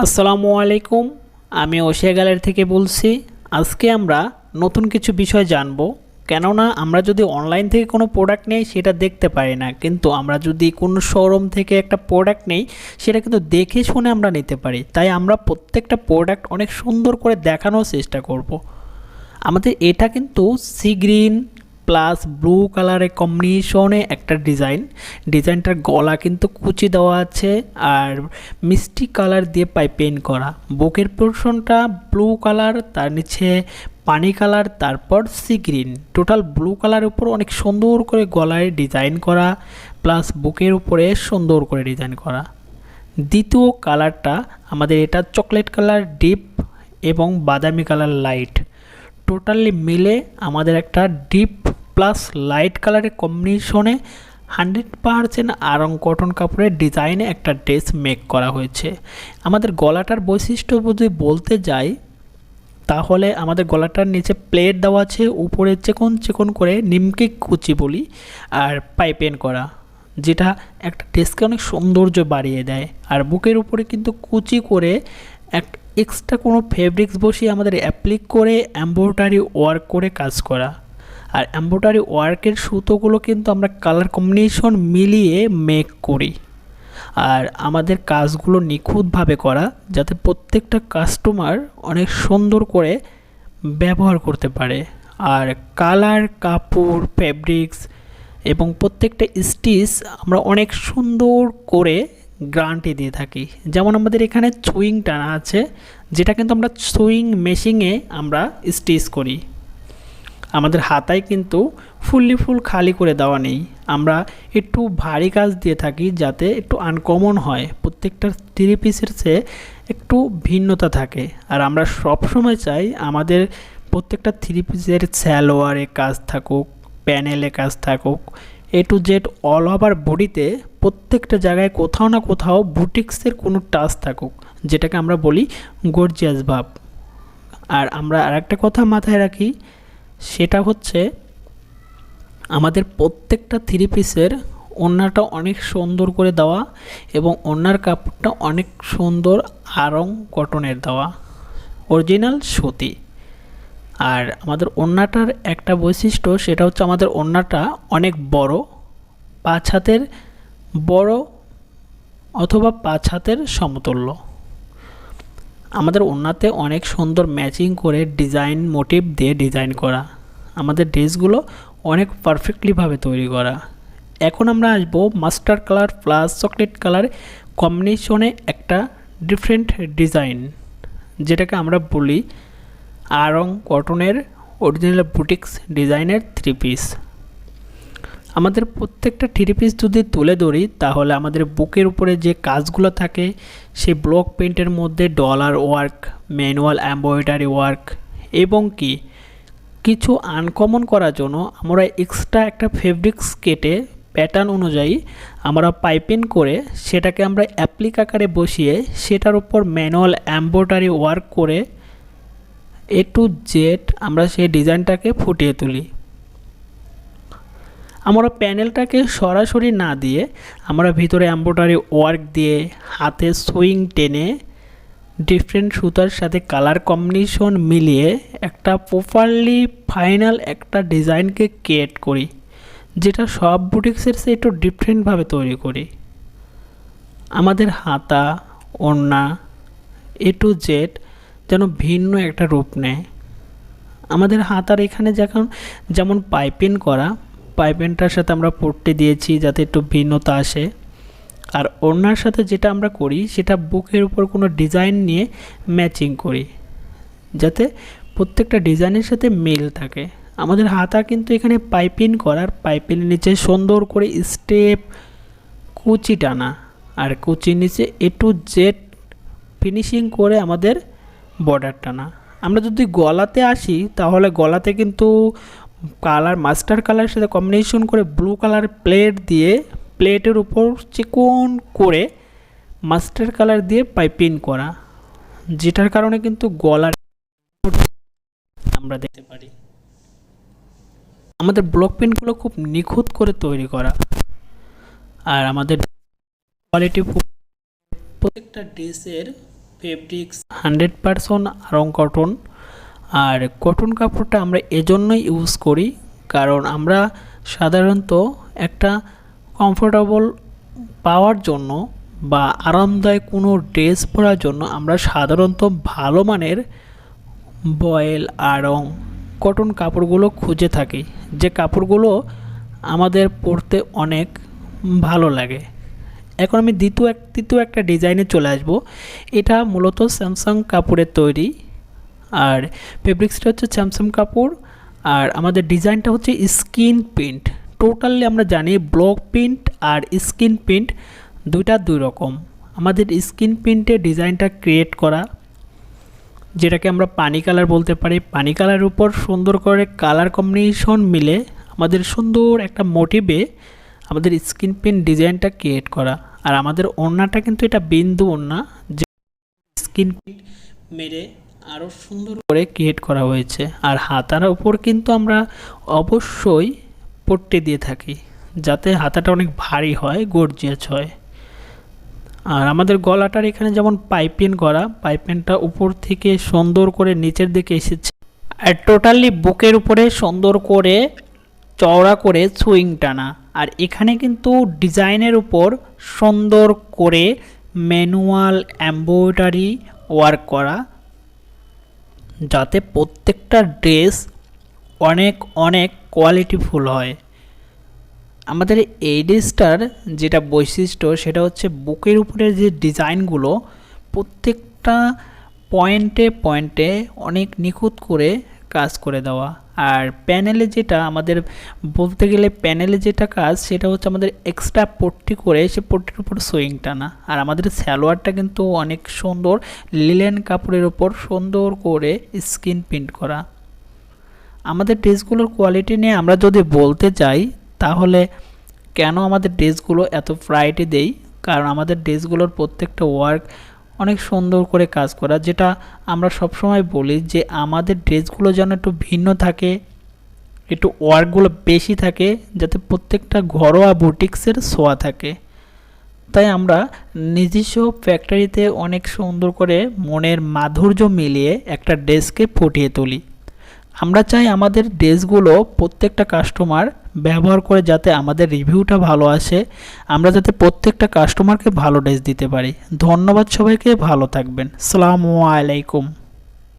আসসালামু আলাইকুম। আমি ওশিয়া গ্যালারি থেকে বলছি। আজকে আমরা নতুন কিছু বিষয় জানব। কেননা আমরা যদি অনলাইন থেকে কোনো প্রোডাক্ট নেই সেটা দেখতে পারি না, কিন্তু আমরা যদি কোনো শোরুম থেকে একটা প্রোডাক্ট নেই সেটা কিন্তু দেখে শুনে আমরা নিতে পারি। তাই আমরা প্রত্যেকটা প্রোডাক্ট অনেক সুন্দর করে দেখানোর চেষ্টা করব। আমাদের এটা কিন্তু সি গ্রিন প্লাস ব্লু কালারের কম্বিনেশনে একটা ডিজাইনটার গলা কিন্তু কুচি দেওয়া আছে আর মিষ্টি কালার দিয়ে পাইপিং করা। বুকের পোর্শনটা ব্লু কালার, তার নিচে পানি কালার, তারপর sea green. Total blue colour উপর অনেক সুন্দর করে গলায় ডিজাইন করা, প্লাস বুকের উপরে সুন্দর করে ডিজাইন করা। দ্বিতীয় কালারটা আমাদের এটা চকলেট কালার ডিপ এবং বাদামি কালার লাইট, টোটালি মিলে আমাদের একটা ডিপ প্লাস লাইট কালারের কম্বিনেশনে 100% আরং কটন কাপড়ের ডিজাইনে একটা ড্রেস মেক করা হয়েছে। আমাদের গলাটার বৈশিষ্ট্য যদি বলতে যাই তাহলে আমাদের গলাটার নিচে প্লেট দেওয়া আছে, উপরে চিকন চিকন করে নিমকি কুচি বলি আর পাইপেন করা, যেটা একটা ড্রেসকে অনেক সৌন্দর্য বাড়িয়ে দেয়। আর বুকের উপরে কিন্তু কুচি করে এক এক্সট্রা কোনো ফেব্রিক্স বসিয়ে আমাদের অ্যাপ্লিক করে এমব্রয়ডারি ওয়ার্ক করে কাজ করা। আর এমব্রয়ডারি ওয়ার্কের সুতোগুলো কিন্তু আমরা কালার কম্বিনেশন মিলিয়ে মেক করি। আর আমাদের কাজগুলো নিখুঁতভাবে করা, যাতে প্রত্যেকটা কাস্টমার অনেক সুন্দর করে ব্যবহার করতে পারে। আর কালার, কাপড়, ফেব্রিক্স এবং প্রত্যেকটা স্টিচ আমরা অনেক সুন্দর করে গ্যারান্টি দিয়ে থাকি। যেমন আমাদের এখানে সুইং টানা আছে, যেটা কিন্তু আমরা সুইং মেশিনে আমরা স্টিচ করি। আমাদের হাতায় কিন্তু ফুল খালি করে দেওয়া নেই, আমরা একটু ভারী কাজ দিয়ে থাকি যাতে একটু আনকমন হয়, প্রত্যেকটা থ্রি পিসের চেয়ে একটু ভিন্নতা থাকে। আর আমরা সবসময় চাই আমাদের প্রত্যেকটা থ্রি পিসের সালোয়ারে কাজ থাকুক, প্যানেলে কাজ থাকুক, এ টু জেড অল ওভার বডিতে প্রত্যেকটা জায়গায় কোথাও না কোথাও বুটিক্সের কোনো টাচ থাকুক, যেটাকে আমরা বলি গর্জিয়াস ভাব। আর আমরা আরেকটা কথা মাথায় রাখি, সেটা হচ্ছে আমাদের প্রত্যেকটা থ্রি পিসের ওড়নাটা অনেক সুন্দর করে দেওয়া এবং ওড়নার কাপড়টা অনেক সুন্দর আরং কটনের দেওয়া, অরিজিনাল সুতি। আর আমাদের ওড়নাটার একটা বৈশিষ্ট্য, সেটা হচ্ছে আমাদের ওড়নাটা অনেক বড়, 5 হাতের বড় অথবা 5 হাতের সমতুল্য। আমাদের ওড়নাতে অনেক সুন্দর ম্যাচিং করে ডিজাইন মোটিভ দিয়ে ডিজাইন করা, আমাদের ড্রেসগুলো অনেক পারফেক্টলিভাবে তৈরি করা। এখন আমরা আসবো master colour plus chocolate colour কম্বিনেশনে একটা ডিফারেন্ট ডিজাইন, যেটাকে আমরা বলি আরং কটনের অরিজিনাল বুটিক্স ডিজাইনের থ্রি পিস। আমাদের প্রত্যেকটা থ্রি পিস যদি তুলে ধরি তাহলে আমাদের বুকের উপরে যে কাজগুলো থাকে সেই ব্লক প্রিন্টের মধ্যে dollar work, manual embroidery work এবং কি কিছু আনকমন করার জন্য আমরা এক্সট্রা একটা ফেব্রিক্স কেটে প্যাটার্ন অনুযায়ী আমরা পাইপিং করে সেটাকে আমরা অ্যাপ্লিক আকারে বসিয়ে সেটার উপর ম্যানুয়াল এমব্রয়ডারি ওয়ার্ক করে এ টু জেড আমরা সেই ডিজাইনটাকে ফুটিয়ে তুলি। আমরা প্যানেলটাকে সরাসরি না দিয়ে আমরা ভিতরে এমব্রয়ডারি ওয়ার্ক দিয়ে হাতে সুইং টেনে ডিফারেন্ট সুতার সাথে কালার কম্বিনেশন মিলিয়ে একটা প্রপারলি ফাইনাল একটা ডিজাইনকে ক্রিয়েট করি, যেটা সব বুটিক্সের চেয়ে একটু ডিফারেন্টভাবে তৈরি করি। আমাদের হাতা, ওড়না এ টু জেড যেন ভিন্ন একটা রূপ নেয়। আমাদের হাতার এখানে যেমন পাইপিং করা, পাইপিংটার সাথে আমরা পট্টি দিয়েছি যাতে একটু ভিন্নতা আসে। আর ওড়নার সাথে যেটা আমরা করি সেটা বুকের উপর কোনো ডিজাইন নিয়ে ম্যাচিং করি, যাতে প্রত্যেকটা ডিজাইনের সাথে মিল থাকে। আমাদের হাতা কিন্তু এখানে পাইপিং করার, পাইপিংয়ের নিচে সুন্দর করে স্টেপ কুচি টানা, আর কুচির নিচে এ টু জেড ফিনিশিং করে আমাদের বর্ডার টানা। আমরা যদি গলাতে আসি তাহলে গলাতে কিন্তু কালার মাস্টার কালারের সাথে কম্বিনেশন করে ব্লু কালার প্লেট দিয়ে প্লেটের উপর চিকন করে মাস্টার কালার দিয়ে পাইপিং করা, যেটার কারণে কিন্তু গলার আমরা দেখতে পারি। আমাদের ব্লক প্রিন্টগুলো খুব নিখুঁত করে তৈরি করা, আর আমাদের কোয়ালিটি প্রত্যেকটা ড্রেসের ফেব্রিক্স 100% আড়ং কটন। আর কটন কাপড়টা আমরা এজন্যই ইউজ করি কারণ আমরা সাধারণত একটা কমফোর্টেবল পাওয়ার জন্য বা আরামদায়ক কোনো ড্রেস পরার জন্য আমরা সাধারণত ভালো মানের বয়েল আড়ং কটন কাপড়গুলো খুঁজে থাকি, যে কাপড়গুলো আমাদের পরতে অনেক ভালো লাগে। এখন আমি তৃতীয় একটা ডিজাইনে চলে আসব। এটা মূলত স্যামসাং কাপড়ের তৈরি আর ফেব্রিক্সটা হচ্ছে স্যামসাং কাপড় আর আমাদের ডিজাইনটা হচ্ছে স্কিন প্রিন্ট। টোটালি আমরা জানি ব্লক প্রিন্ট আর স্কিন প্রিন্ট দুইটা দুই রকম। আমাদের স্কিন প্রিন্টের ডিজাইনটা ক্রিয়েট করা, যেটাকে আমরা পানি কালার বলতে পারি। পানি কালারের উপর সুন্দর করে কালার কম্বিনেশন মিলে আমাদের সুন্দর একটা মোটিভে আমাদের স্কিন প্রিন্ট ডিজাইনটা ক্রিয়েট করা। আর আমাদের ওড়নাটা কিন্তু এটা বিন্দু ওড়না, যে স্কিন প্রিন্ট মেরে আরও সুন্দর করে ক্রিয়েট করা হয়েছে। আর হাতার উপর কিন্তু আমরা অবশ্যই পট্টি দিয়ে থাকি যাতে হাতাটা অনেক ভারী হয়, গর্জিয়াস হয়। আর আমাদের গলাটার এখানে যেমন পাইপিং করা, পাইপিংটা উপর থেকে সুন্দর করে নিচের দিকে এসেছে আর টোটালি বুকের উপরে সুন্দর করে চওড়া করে সুইং টানা। আর এখানে কিন্তু ডিজাইনের উপর সুন্দর করে ম্যানুয়াল এমব্রয়ডারি ওয়ার্ক করা, যাতে প্রত্যেকটা ড্রেস অনেক অনেক কোয়ালিটিফুল হয়। আমাদের এই ড্রেসটার যেটা বৈশিষ্ট্য সেটা হচ্ছে বুকের উপরে যে ডিজাইনগুলো প্রত্যেকটা পয়েন্টে পয়েন্টে অনেক নিখুঁত করে কাজ করে দেওয়া। আর প্যানেলে যেটা আমাদের বলতে গেলে প্যানেলে যেটা কাজ সেটা হচ্ছে আমাদের এক্সট্রা পট্টি করে সে পট্টির উপর সুইং টানা। আর আমাদের সালোয়ারটা কিন্তু অনেক সুন্দর লিলেন কাপড়ের উপর সুন্দর করে স্কিন প্রিন্ট করা। আমাদের ড্রেসগুলোর কোয়ালিটি নিয়ে আমরা যদি বলতে যাই তাহলে কেন আমাদের ড্রেসগুলো এত প্রায়োরিটি দেই, কারণ আমাদের ড্রেসগুলোর প্রত্যেকটা ওয়ার্ক অনেক সুন্দর করে কাজ করা, যেটা আমরা সবসময় বলি যে আমাদের ড্রেসগুলো যেন একটু ভিন্ন থাকে, একটু ওয়ার্কগুলো বেশি থাকে, যাতে প্রত্যেকটা ঘরোয়া বুটিক্সের ছোঁয়া থাকে। তাই আমরা নিজস্ব ফ্যাক্টরিতে অনেক সুন্দর করে মনের মাধুর্য মিলিয়ে একটা ড্রেসকে ফুটিয়ে তুলি। আমরা চাই আমাদের ড্রেসগুলো প্রত্যেকটা কাস্টমার ব্যবহার করে যাতে আমাদের রিভিউটা ভালো আসে, আমরা যাতে প্রত্যেকটা কাস্টমারকে ভালো ড্রেস দিতে পারি। ধন্যবাদ সবাইকে, ভালো থাকবেন। আসসালামু আলাইকুম।